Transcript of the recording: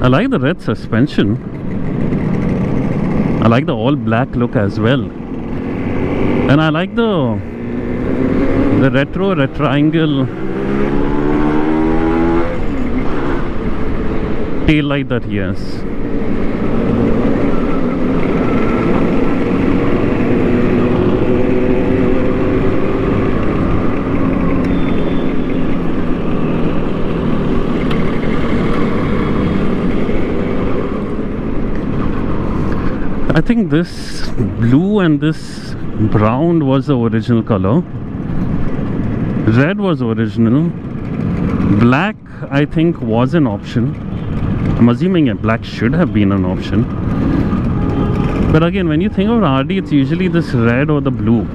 I like the red suspension. I like the all black look as well, and I like the retro rectangle tail light that he has. I think this blue and this brown was the original color. Red was original. Black, I think, was an option. I'm assuming a black should have been an option. But again, when you think of RD, it's usually this red or the blue.